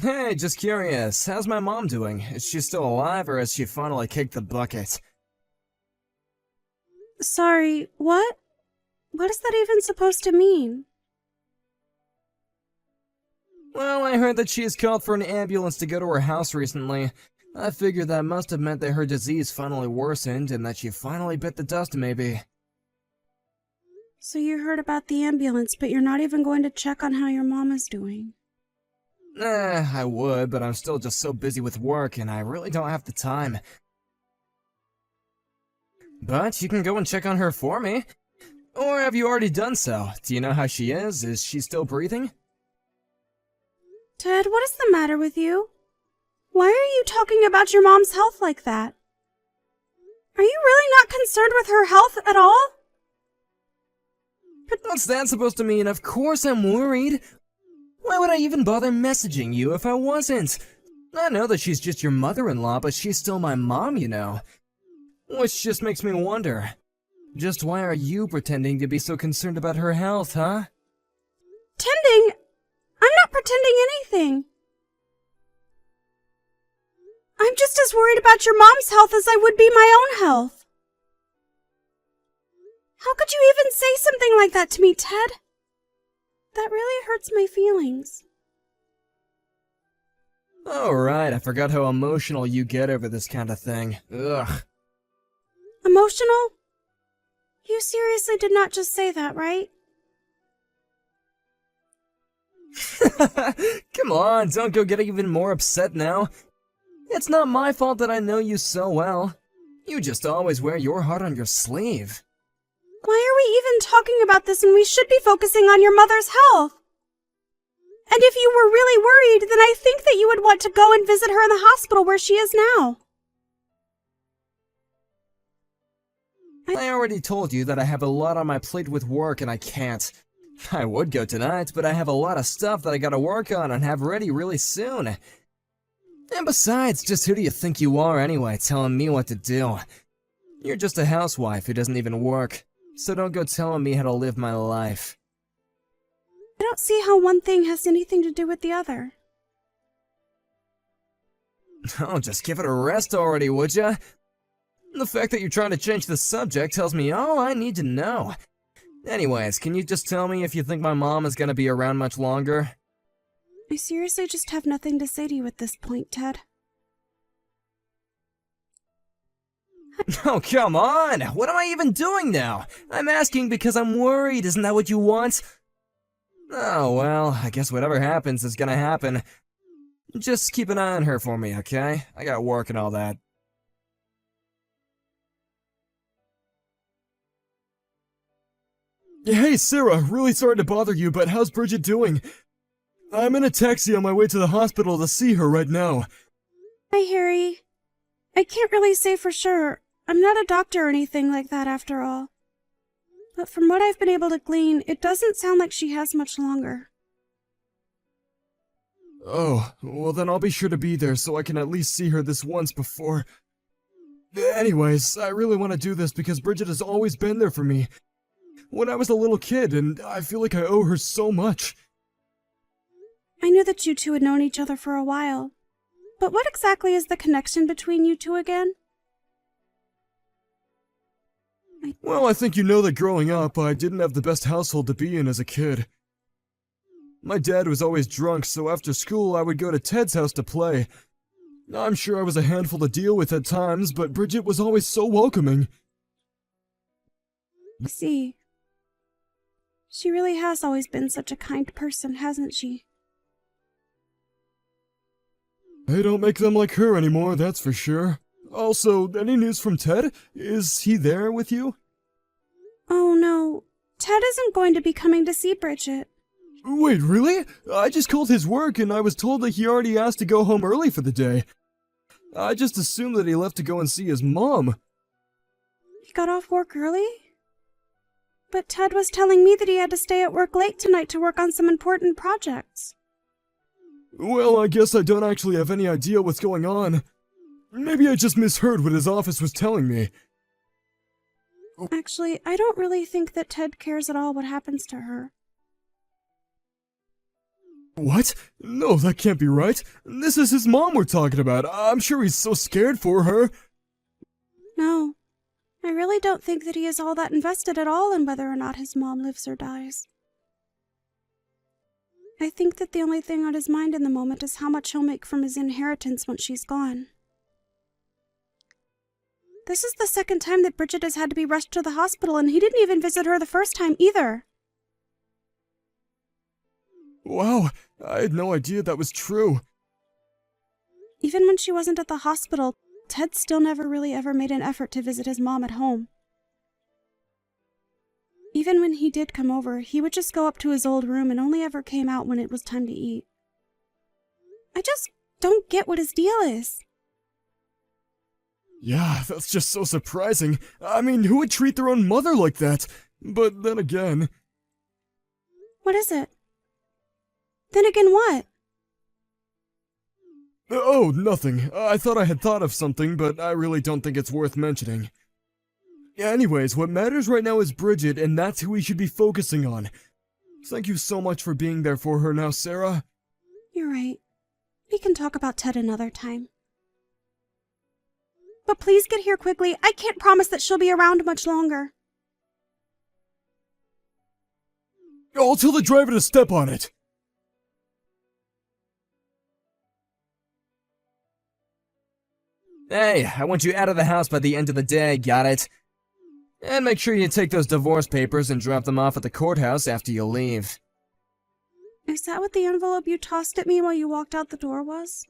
Hey, just curious, how's my mom doing? Is she still alive or has she finally kicked the bucket? Sorry, what? What is that even supposed to mean? Well, I heard that she has called for an ambulance to go to her house recently. I figured that must have meant that her disease finally worsened and that she finally bit the dust, maybe. So you heard about the ambulance, but you're not even going to check on how your mom is doing. I would, but I'm still just so busy with work and I really don't have the time. But you can go and check on her for me. Or have you already done so? Do you know how she is? Is she still breathing? Ted, what is the matter with you? Why are you talking about your mom's health like that? Are you really not concerned with her health at all? What's that supposed to mean? Of course I'm worried. Why would I even bother messaging you if I wasn't? I know that she's just your mother-in-law, but she's still my mom, you know. Which just makes me wonder. Just why are you pretending to be so concerned about her health, huh? Pretending? I'm not pretending anything. I'm just as worried about your mom's health as I would be my own health. How could you even say something like that to me, Ted? That really hurts my feelings. Alright, I forgot how emotional you get over this kind of thing. Ugh. Emotional? You seriously did not just say that, right? Come on, don't go get even more upset now. It's not my fault that I know you so well. You just always wear your heart on your sleeve. Why are we even talking about this when we should be focusing on your mother's health? And if you were really worried, then I think that you would want to go and visit her in the hospital where she is now. I already told you that I have a lot on my plate with work and I can't. I would go tonight, but I have a lot of stuff that I gotta work on and have ready really soon. And besides, just who do you think you are anyway, telling me what to do? You're just a housewife who doesn't even work, so don't go telling me how to live my life. I don't see how one thing has anything to do with the other. Oh, just give it a rest already, would ya? The fact that you're trying to change the subject tells me all I need to know. Anyways, can you just tell me if you think my mom is gonna be around much longer? I seriously just have nothing to say to you at this point, Ted. Oh, come on! What am I even doing now? I'm asking because I'm worried, isn't that what you want? Oh, well, I guess whatever happens is gonna happen. Just keep an eye on her for me, okay? I got work and all that. Hey, Sarah, really sorry to bother you, but how's Bridget doing? I'm in a taxi on my way to the hospital to see her right now. Hi, Harry. I can't really say for sure. I'm not a doctor or anything like that after all. But from what I've been able to glean, it doesn't sound like she has much longer. Oh, well then I'll be sure to be there so I can at least see her this once before. Anyways, I really want to do this because Bridget has always been there for me. When I was a little kid, and I feel like I owe her so much. I knew that you two had known each other for a while. But what exactly is the connection between you two again? Well, I think you know that growing up, I didn't have the best household to be in as a kid. My dad was always drunk, so after school I would go to Ted's house to play. I'm sure I was a handful to deal with at times, but Bridget was always so welcoming. I see. She really has always been such a kind person, hasn't she? They don't make them like her anymore, that's for sure. Also, any news from Ted? Is he there with you? Oh no, Ted isn't going to be coming to see Bridget. Wait, really? I just called his work and I was told that he already asked to go home early for the day. I just assumed that he left to go and see his mom. He got off work early? But Ted was telling me that he had to stay at work late tonight to work on some important projects. Well, I guess I don't actually have any idea what's going on. Maybe I just misheard what his office was telling me. Actually, I don't really think that Ted cares at all what happens to her. What? No, that can't be right. This is his mom we're talking about. I'm sure he's so scared for her. No, I really don't think that he is all that invested at all in whether or not his mom lives or dies. I think that the only thing on his mind in the moment is how much he'll make from his inheritance once she's gone. This is the second time that Bridget has had to be rushed to the hospital, and he didn't even visit her the first time either. Wow, I had no idea that was true. Even when she wasn't at the hospital, Ted still never really ever made an effort to visit his mom at home. Even when he did come over, he would just go up to his old room and only ever came out when it was time to eat. I just don't get what his deal is. Yeah, that's just so surprising. I mean, who would treat their own mother like that? But then again... What is it? Then again what? Oh, nothing. I thought I had thought of something, but I really don't think it's worth mentioning. Anyways, what matters right now is Bridget, and that's who we should be focusing on. Thank you so much for being there for her now, Sarah. You're right. We can talk about Ted another time. But please get here quickly. I can't promise that she'll be around much longer. I'll tell the driver to step on it. Hey, I want you out of the house by the end of the day, got it? And make sure you take those divorce papers and drop them off at the courthouse after you leave. Is that what the envelope you tossed at me while you walked out the door was?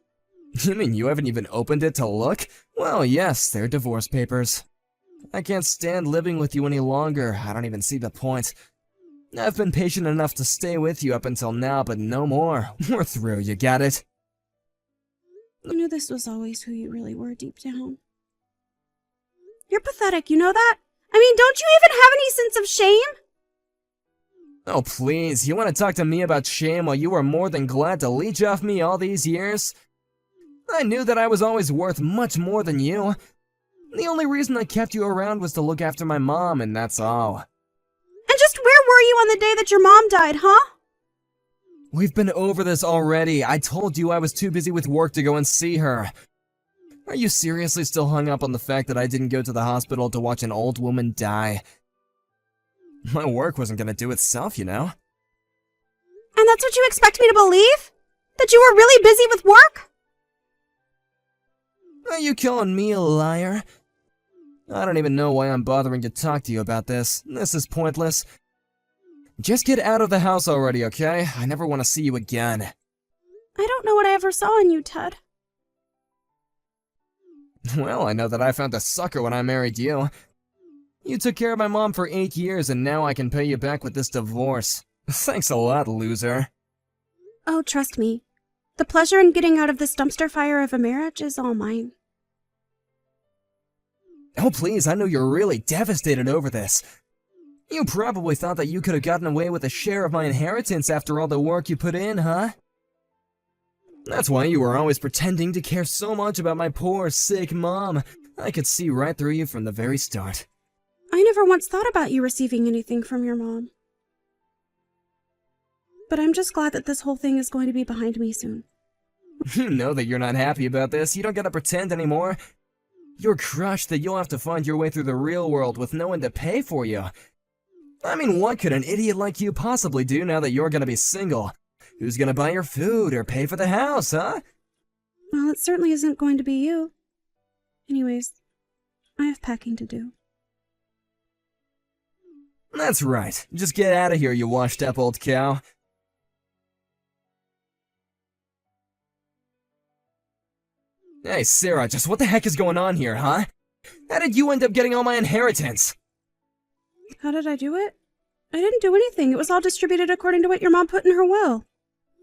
You mean you haven't even opened it to look? Well, yes, they're divorce papers. I can't stand living with you any longer. I don't even see the point. I've been patient enough to stay with you up until now, but no more. We're through, you got it? I knew this was always who you really were deep down. You're pathetic, you know that? I mean, don't you even have any sense of shame? Oh, please, you want to talk to me about shame while you were more than glad to leech off me all these years? I knew that I was always worth much more than you. The only reason I kept you around was to look after my mom, and that's all. And just where were you on the day that your mom died, huh? We've been over this already. I told you I was too busy with work to go and see her. Are you seriously still hung up on the fact that I didn't go to the hospital to watch an old woman die? My work wasn't gonna do itself, you know? And that's what you expect me to believe? That you were really busy with work? Are you calling me a liar? I don't even know why I'm bothering to talk to you about this. This is pointless. Just get out of the house already, okay? I never want to see you again. I don't know what I ever saw in you, Ted. Well, I know that I found a sucker when I married you. You took care of my mom for 8 years, and now I can pay you back with this divorce. Thanks a lot, loser. Oh, trust me. The pleasure in getting out of this dumpster fire of a marriage is all mine. Oh, please, I know you're really devastated over this. You probably thought that you could have gotten away with a share of my inheritance after all the work you put in, huh? That's why you were always pretending to care so much about my poor, sick mom. I could see right through you from the very start. I never once thought about you receiving anything from your mom. But I'm just glad that this whole thing is going to be behind me soon. You know that you're not happy about this. You don't gotta pretend anymore. You're crushed that you'll have to find your way through the real world with no one to pay for you. I mean, what could an idiot like you possibly do now that you're gonna be single? Who's gonna buy your food or pay for the house, huh? Well, it certainly isn't going to be you. Anyways, I have packing to do. That's right. Just get out of here, you washed up old cow. Hey, Sarah, just what the heck is going on here, huh? How did you end up getting all my inheritance? How did I do it? I didn't do anything. It was all distributed according to what your mom put in her will.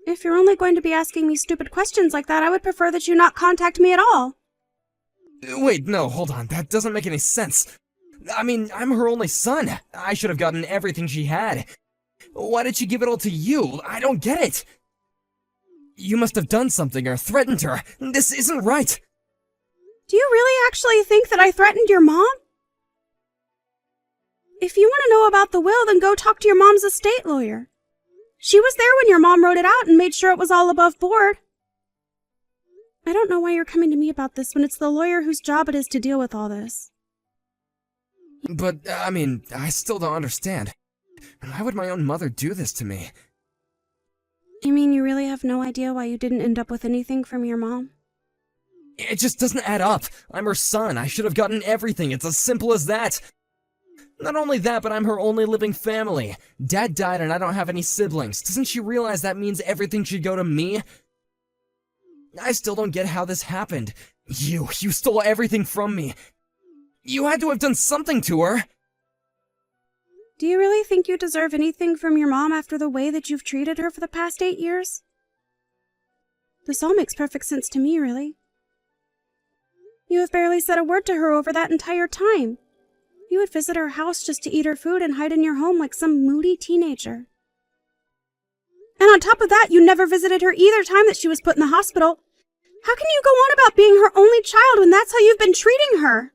If you're only going to be asking me stupid questions like that, I would prefer that you not contact me at all. Wait, no, hold on. That doesn't make any sense. I mean, I'm her only son. I should have gotten everything she had. Why did she give it all to you? I don't get it. You must have done something or threatened her. This isn't right. Do you really actually think that I threatened your mom? If you want to know about the will, then go talk to your mom's estate lawyer. She was there when your mom wrote it out and made sure it was all above board. I don't know why you're coming to me about this when it's the lawyer whose job it is to deal with all this. But, I still don't understand. Why would my own mother do this to me? You mean you really have no idea why you didn't end up with anything from your mom? It just doesn't add up. I'm her son. I should have gotten everything. It's as simple as that. Not only that, but I'm her only living family. Dad died and I don't have any siblings. Doesn't she realize that means everything should go to me? I still don't get how this happened. You stole everything from me. You had to have done something to her. Do you really think you deserve anything from your mom after the way that you've treated her for the past 8 years? This all makes perfect sense to me, really. You have barely said a word to her over that entire time. You would visit her house just to eat her food and hide in your home like some moody teenager. And on top of that, you never visited her either time that she was put in the hospital. How can you go on about being her only child when that's how you've been treating her?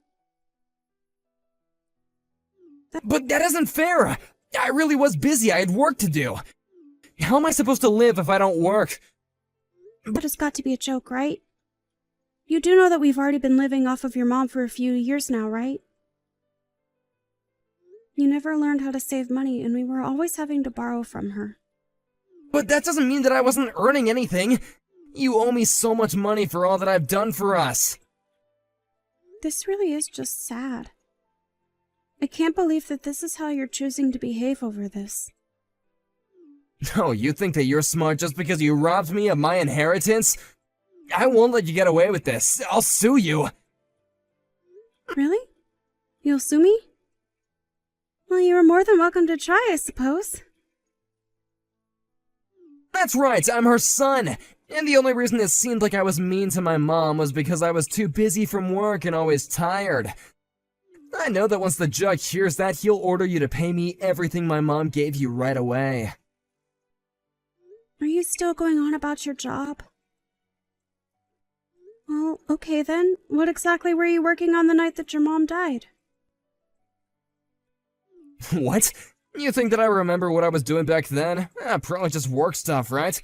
But that isn't fair. I really was busy. I had work to do. How am I supposed to live if I don't work? That has got to be a joke, right? You do know that we've already been living off of your mom for a few years now, right? You never learned how to save money, and we were always having to borrow from her. But that doesn't mean that I wasn't earning anything. You owe me so much money for all that I've done for us. This really is just sad. I can't believe that this is how you're choosing to behave over this. No, you think that you're smart just because you robbed me of my inheritance? I won't let you get away with this. I'll sue you. Really? You'll sue me? Well, you are more than welcome to try, I suppose. That's right, I'm her son. And the only reason it seemed like I was mean to my mom was because I was too busy from work and always tired. I know that once the judge hears that, he'll order you to pay me everything my mom gave you right away. Are you still going on about your job? Well, okay then. What exactly were you working on the night that your mom died? What? You think that I remember what I was doing back then? Probably just work stuff, right?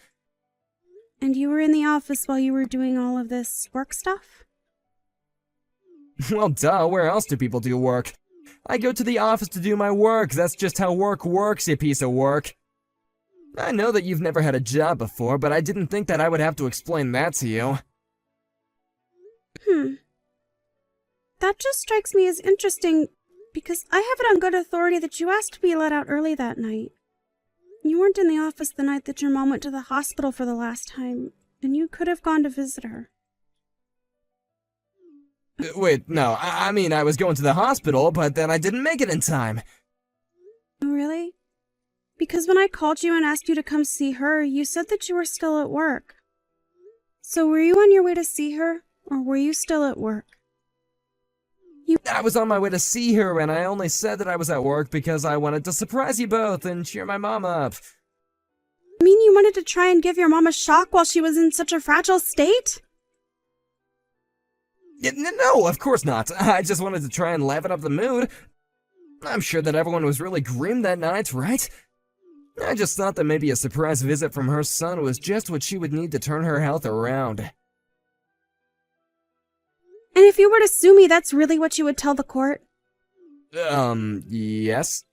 And you were in the office while you were doing all of this work stuff? Well, duh, where else do people do work? I go to the office to do my work. That's just how work works, you piece of work. I know that you've never had a job before, but I didn't think that I would have to explain that to you. That just strikes me as interesting, because I have it on good authority that you asked to be let out early that night. You weren't in the office the night that your mom went to the hospital for the last time, and you could have gone to visit her. Wait, no, I mean I was going to the hospital, but then I didn't make it in time. Oh, really? Because when I called you and asked you to come see her, you said that you were still at work. So were you on your way to see her, or were you still at work? I was on my way to see her, and I only said that I was at work because I wanted to surprise you both and cheer my mom up. You mean you wanted to try and give your mom a shock while she was in such a fragile state? No, of course not. I just wanted to try and liven up the mood. I'm sure that everyone was really grim that night, right? I just thought that maybe a surprise visit from her son was just what she would need to turn her health around. And if you were to sue me, that's really what you would tell the court? Yes?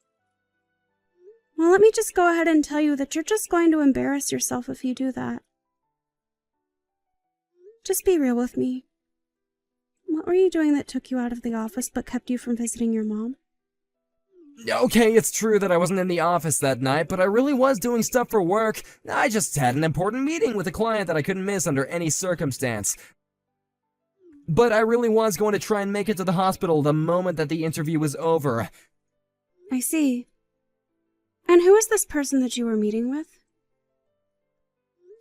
Well, let me just go ahead and tell you that you're just going to embarrass yourself if you do that. Just be real with me. What were you doing that took you out of the office but kept you from visiting your mom? Okay, it's true that I wasn't in the office that night, but I really was doing stuff for work. I just had an important meeting with a client that I couldn't miss under any circumstance. But I really was going to try and make it to the hospital the moment that the interview was over. I see. And who is this person that you were meeting with?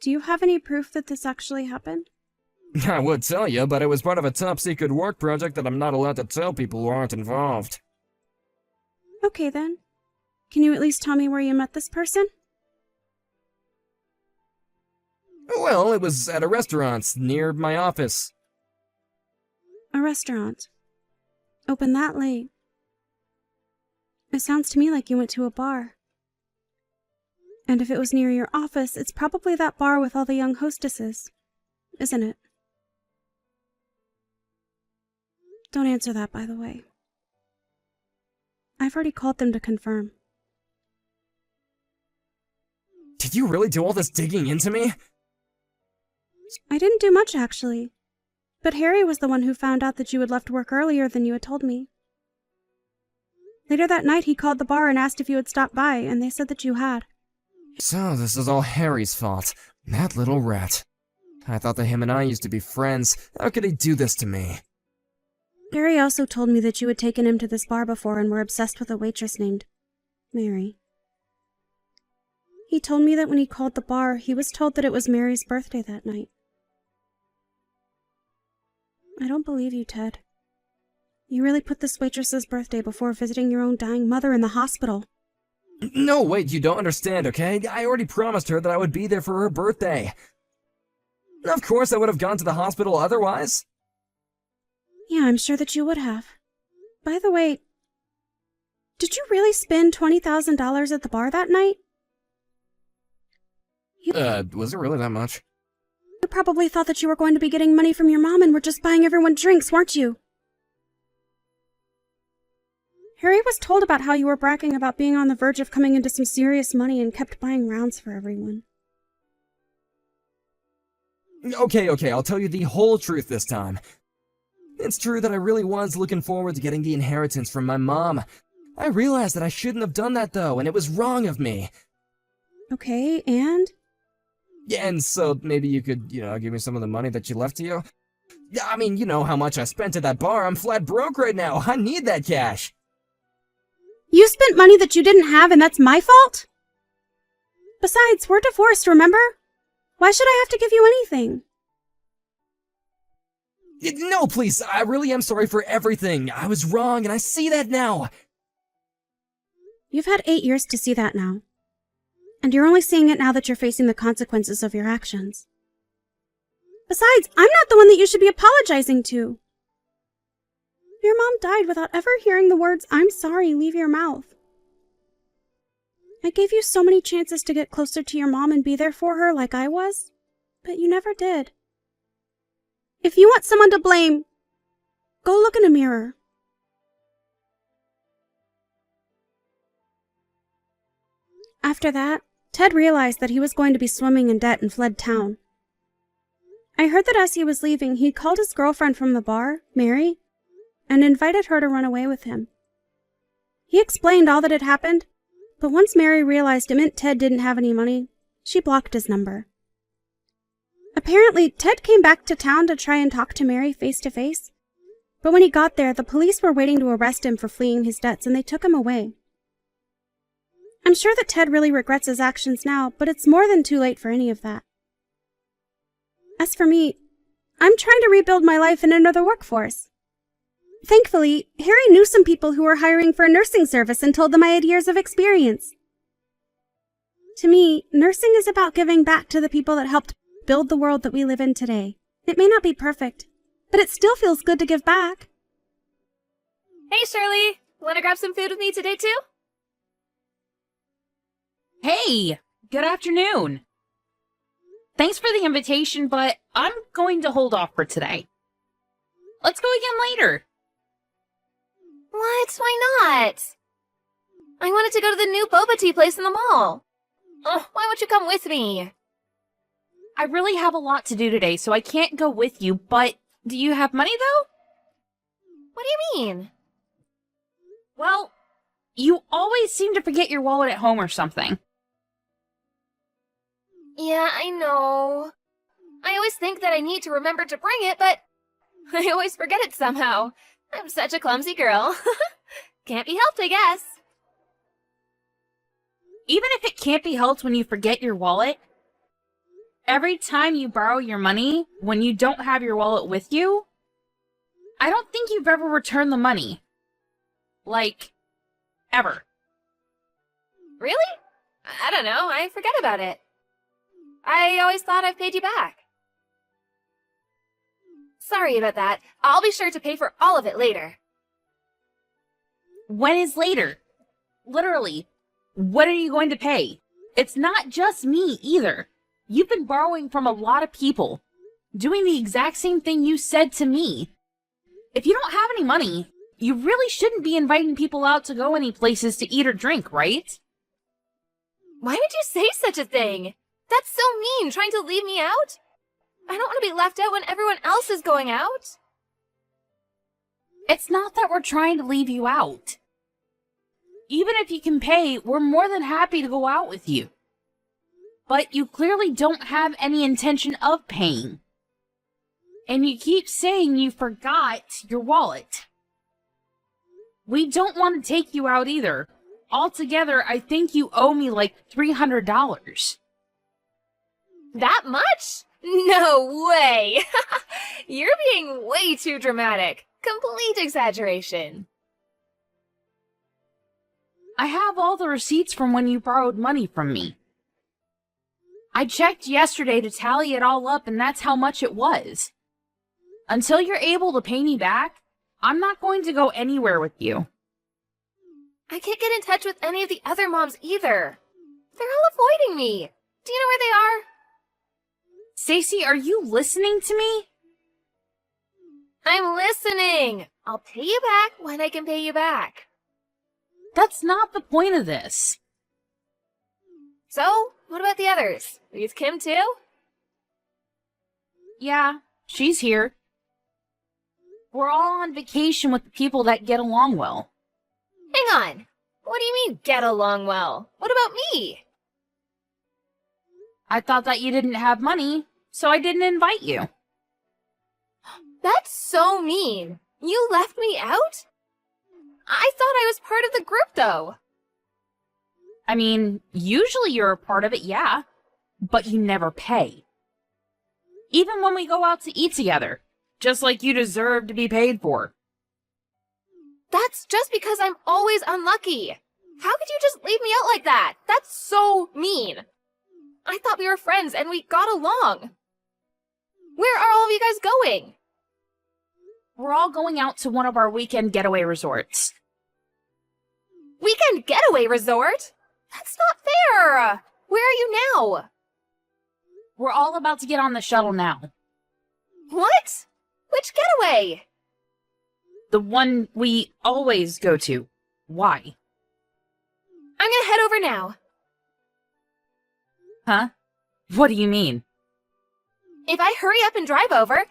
Do you have any proof that this actually happened? I would tell you, but it was part of a top-secret work project that I'm not allowed to tell people who aren't involved. Okay then. Can you at least tell me where you met this person? Well, it was at a restaurant near my office. A restaurant. Open that late. It sounds to me like you went to a bar. And if it was near your office, it's probably that bar with all the young hostesses, isn't it? Don't answer that, by the way. I've already called them to confirm. Did you really do all this digging into me? I didn't do much, actually. But Harry was the one who found out that you had left work earlier than you had told me. Later that night, he called the bar and asked if you had stopped by, and they said that you had. So this is all Harry's fault. That little rat. I thought that him and I used to be friends. How could he do this to me? Harry also told me that you had taken him to this bar before and were obsessed with a waitress named Mary. He told me that when he called the bar, he was told that it was Mary's birthday that night. I don't believe you, Ted. You really put this waitress's birthday before visiting your own dying mother in the hospital. No, wait, you don't understand, okay? I already promised her that I would be there for her birthday. Of course I would have gone to the hospital otherwise. Yeah, I'm sure that you would have. By the way, did you really spend $20,000 at the bar that night? Was it really that much? You probably thought that you were going to be getting money from your mom and were just buying everyone drinks, weren't you? Harry was told about how you were bragging about being on the verge of coming into some serious money and kept buying rounds for everyone. Okay, I'll tell you the whole truth this time. It's true that I really was looking forward to getting the inheritance from my mom. I realized that I shouldn't have done that though, and it was wrong of me. Okay, and? Yeah, and so maybe you could, give me some of the money that you left to you? I mean, you know how much I spent at that bar. I'm flat broke right now. I need that cash. You spent money that you didn't have and that's my fault? Besides, we're divorced, remember? Why should I have to give you anything? No, please, I really am sorry for everything. I was wrong, and I see that now. You've had 8 years to see that now. And you're only seeing it now that you're facing the consequences of your actions. Besides, I'm not the one that you should be apologizing to. Your mom died without ever hearing the words, "I'm sorry," leave your mouth. I gave you so many chances to get closer to your mom and be there for her like I was, but you never did. If you want someone to blame, go look in a mirror. After that, Ted realized that he was going to be swimming in debt and fled town. I heard that as he was leaving, he called his girlfriend from the bar, Mary, and invited her to run away with him. He explained all that had happened, but once Mary realized it meant Ted didn't have any money, she blocked his number. Apparently, Ted came back to town to try and talk to Mary face to face, but when he got there, the police were waiting to arrest him for fleeing his debts and they took him away. I'm sure that Ted really regrets his actions now, but it's more than too late for any of that. As for me, I'm trying to rebuild my life and enter the workforce. Thankfully, Harry knew some people who were hiring for a nursing service and told them I had years of experience. To me, nursing is about giving back to the people that helped build the world that we live in today. It may not be perfect, but it still feels good to give back. Hey, Shirley! Wanna grab some food with me today, too? Hey! Good afternoon! Thanks for the invitation, but I'm going to hold off for today. Let's go again later. What? Why not? I wanted to go to the new boba tea place in the mall. Oh, why won't you come with me? I really have a lot to do today, so I can't go with you, but do you have money, though? What do you mean? Well, you always seem to forget your wallet at home or something. Yeah, I know. I always think that I need to remember to bring it, but I always forget it somehow. I'm such a clumsy girl. Can't be helped, I guess. Even if it can't be helped when you forget your wallet, every time you borrow your money when you don't have your wallet with you, I don't think you've ever returned the money. Like, ever. Really? I don't know. I forget about it. I always thought I paid you back. Sorry about that. I'll be sure to pay for all of it later. When is later? Literally, when are you going to pay? It's not just me either. You've been borrowing from a lot of people, doing the exact same thing you said to me. If you don't have any money, you really shouldn't be inviting people out to go any places to eat or drink, right? Why would you say such a thing? That's so mean, trying to leave me out. I don't want to be left out when everyone else is going out. It's not that we're trying to leave you out. Even if you can pay, we're more than happy to go out with you. But you clearly don't have any intention of paying. And you keep saying you forgot your wallet. We don't want to take you out either. Altogether, I think you owe me like $300. That much? No way! You're being way too dramatic. Complete exaggeration. I have all the receipts from when you borrowed money from me. I checked yesterday to tally it all up, and that's how much it was. Until you're able to pay me back, I'm not going to go anywhere with you. I can't get in touch with any of the other moms either. They're all avoiding me. Do you know where they are? Stacy, are you listening to me? I'm listening. I'll pay you back when I can pay you back. That's not the point of this. So, what about the others? Is Kim too? Yeah, she's here. We're all on vacation with the people that get along well. Hang on. What do you mean, get along well? What about me? I thought that you didn't have money, so I didn't invite you. That's so mean. You left me out? I thought I was part of the group, though. I mean, usually you're a part of it, yeah, but you never pay. Even when we go out to eat together, just like you deserve to be paid for. That's just because I'm always unlucky. How could you just leave me out like that? That's so mean. I thought we were friends and we got along. Where are all of you guys going? We're all going out to one of our weekend getaway resorts. Weekend getaway resort? That's not fair. Where are you now? We're all about to get on the shuttle now. What? Which getaway? The one we always go to. Why? I'm gonna head over now. Huh? What do you mean? If I hurry up and drive over,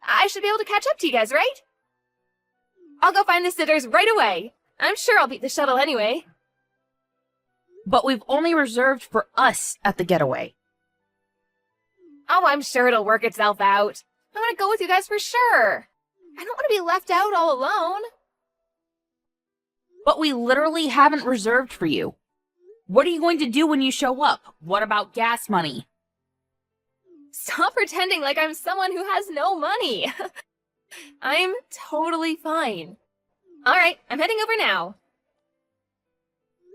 I should be able to catch up to you guys, right? I'll go find the sitters right away. I'm sure I'll beat the shuttle anyway. But we've only reserved for us at the getaway. Oh, I'm sure it'll work itself out. I want to go with you guys for sure. I don't want to be left out all alone. But we literally haven't reserved for you. What are you going to do when you show up? What about gas money? Stop pretending like I'm someone who has no money. I'm totally fine. All right, I'm heading over now.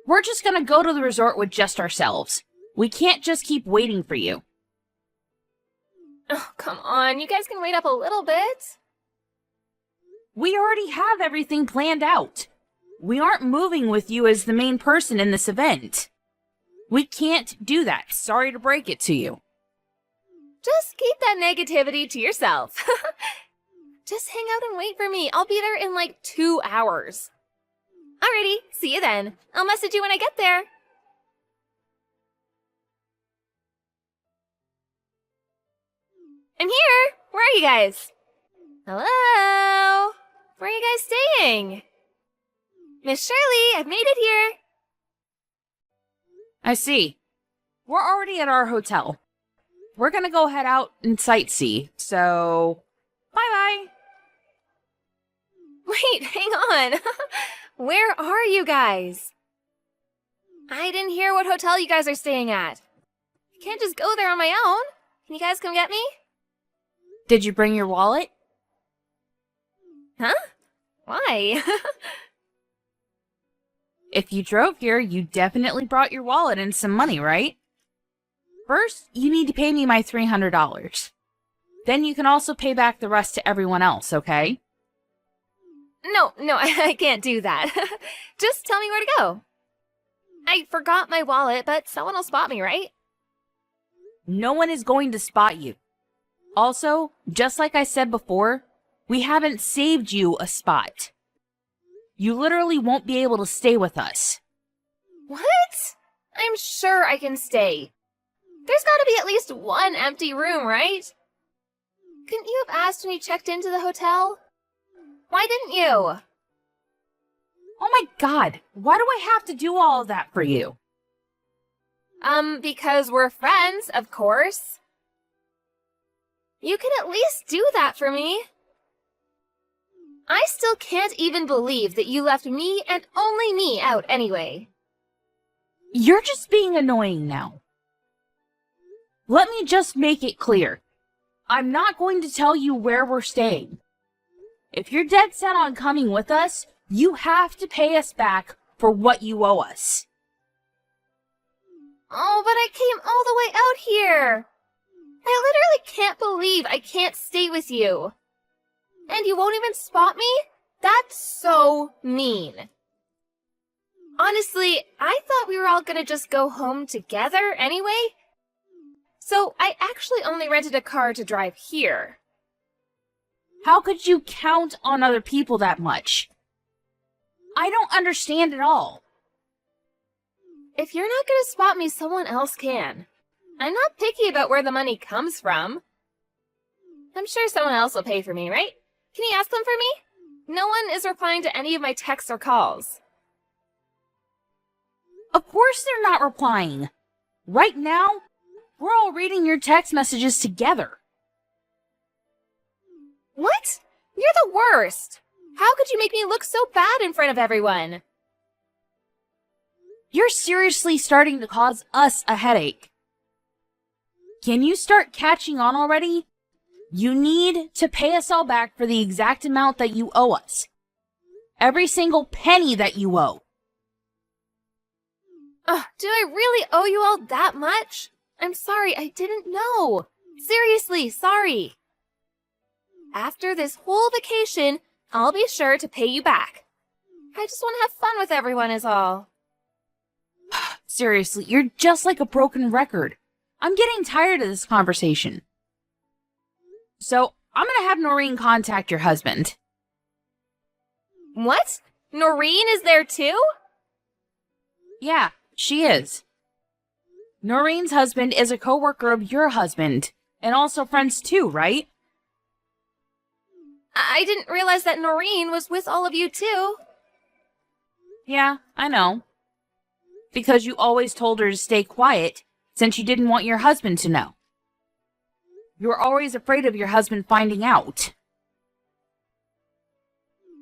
We're just gonna go to the resort with just ourselves. We can't just keep waiting for you. Oh, come on. You guys can wait up a little bit. We already have everything planned out. We aren't moving with you as the main person in this event. We can't do that. Sorry to break it to you. Just keep that negativity to yourself. Just hang out and wait for me. I'll be there in like 2 hours. Alrighty, see you then. I'll message you when I get there. I'm here! Where are you guys? Hello? Where are you guys staying? Miss Shirley, I've made it here. I see. We're already at our hotel. We're gonna go head out and sightsee, so bye-bye. Wait, hang on. Where are you guys? I didn't hear what hotel you guys are staying at. I can't just go there on my own. Can you guys come get me? Did you bring your wallet? Huh? Why? If you drove here, you definitely brought your wallet and some money, right? First, you need to pay me my $300. Then you can also pay back the rest to everyone else, okay? No, I can't do that. Just tell me where to go. I forgot my wallet, but someone will spot me, right? No one is going to spot you. Also, just like I said before, we haven't saved you a spot. You literally won't be able to stay with us. What? I'm sure I can stay. There's gotta be at least one empty room, right? Couldn't you have asked when you checked into the hotel? Why didn't you? Oh my god, why do I have to do all of that for you? Because we're friends, of course. You can at least do that for me. I still can't even believe that you left me and only me out anyway. You're just being annoying now. Let me just make it clear. I'm not going to tell you where we're staying. If you're dead set on coming with us, you have to pay us back for what you owe us. Oh, but I came all the way out here. I literally can't believe I can't stay with you. And you won't even spot me? That's so mean. Honestly, I thought we were all gonna just go home together anyway. So I actually only rented a car to drive here. How could you count on other people that much? I don't understand at all. If you're not gonna spot me, someone else can. I'm not picky about where the money comes from. I'm sure someone else will pay for me, right? Can you ask them for me? No one is replying to any of my texts or calls. Of course they're not replying. Right now, we're all reading your text messages together. What? You're the worst. How could you make me look so bad in front of everyone? You're seriously starting to cause us a headache. Can you start catching on already? You need to pay us all back for the exact amount that you owe us. Every single penny that you owe. Do I really owe you all that much? I'm sorry, I didn't know. Seriously, sorry. After this whole vacation, I'll be sure to pay you back. I just want to have fun with everyone is all. Seriously, you're just like a broken record. I'm getting tired of this conversation. So, I'm gonna have Noreen contact your husband. What? Noreen is there too? Yeah, she is. Noreen's husband is a coworker of your husband, and also friends too, right? I didn't realize that Noreen was with all of you too. Yeah, I know. Because you always told her to stay quiet, since you didn't want your husband to know. You were always afraid of your husband finding out.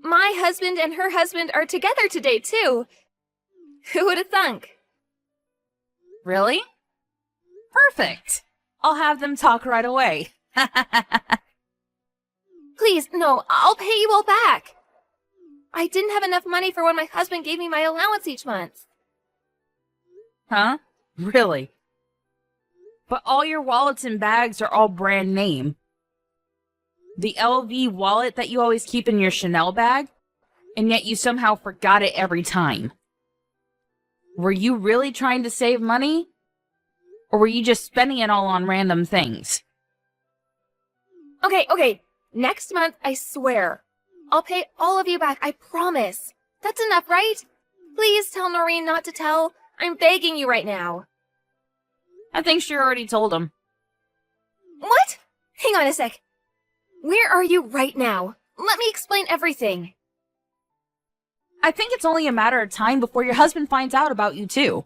My husband and her husband are together today too. Who would have thunk? Really? Perfect. I'll have them talk right away. Please, no, I'll pay you all back. I didn't have enough money for when my husband gave me my allowance each month. Huh? Really? But all your wallets and bags are all brand name. The LV wallet that you always keep in your Chanel bag, and yet you somehow forgot it every time. Were you really trying to save money? Or were you just spending it all on random things? Okay. Next month, I swear. I'll pay all of you back, I promise. That's enough, right? Please tell Noreen not to tell. I'm begging you right now. I think she already told him. What? Hang on a sec. Where are you right now? Let me explain everything. I think it's only a matter of time before your husband finds out about you too.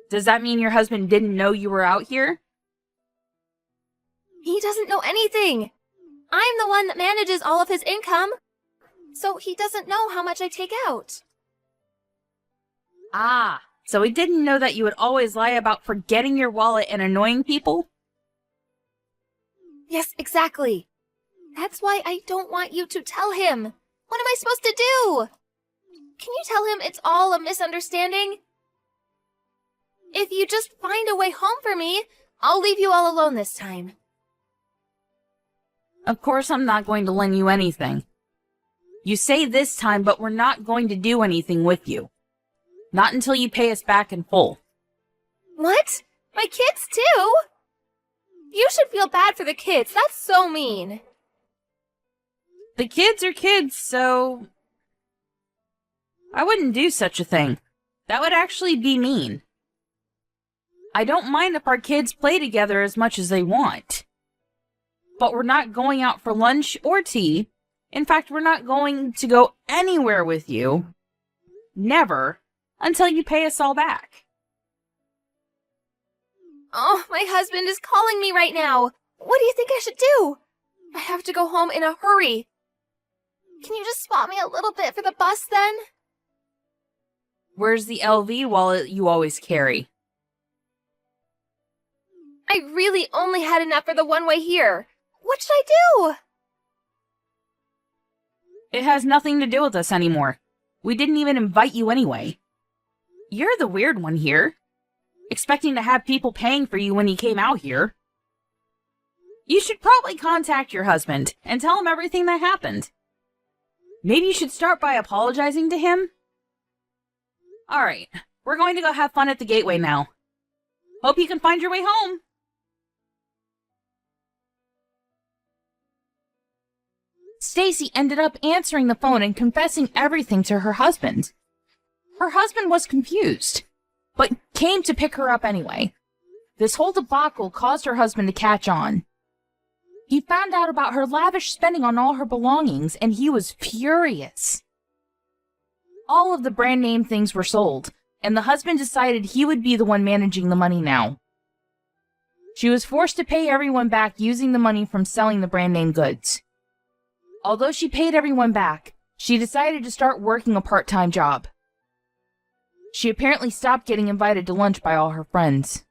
Does that mean your husband didn't know you were out here? He doesn't know anything. I'm the one that manages all of his income. So he doesn't know how much I take out. Ah, so he didn't know that you would always lie about forgetting your wallet and annoying people? Yes, exactly. That's why I don't want you to tell him. What am I supposed to do? Can you tell him it's all a misunderstanding? If you just find a way home for me, I'll leave you all alone this time. Of course I'm not going to lend you anything. You say this time, but we're not going to do anything with you. Not until you pay us back in full. What? My kids too? You should feel bad for the kids. That's so mean. The kids are kids, so I wouldn't do such a thing. That would actually be mean. I don't mind if our kids play together as much as they want. But we're not going out for lunch or tea. In fact, we're not going to go anywhere with you. Never. Until you pay us all back. Oh, my husband is calling me right now. What do you think I should do? I have to go home in a hurry. Can you just spot me a little bit for the bus then? Where's the LV wallet you always carry? I really only had enough for the one-way here. What should I do? It has nothing to do with us anymore. We didn't even invite you anyway. You're the weird one here. Expecting to have people paying for you when you came out here. You should probably contact your husband and tell him everything that happened. Maybe you should start by apologizing to him? Alright, we're going to go have fun at the Gateway now. Hope you can find your way home. Stacy ended up answering the phone and confessing everything to her husband. Her husband was confused, but came to pick her up anyway. This whole debacle caused her husband to catch on. He found out about her lavish spending on all her belongings, and he was furious. All of the brand name things were sold, and the husband decided he would be the one managing the money now. She was forced to pay everyone back using the money from selling the brand name goods. Although she paid everyone back, she decided to start working a part-time job. She apparently stopped getting invited to lunch by all her friends.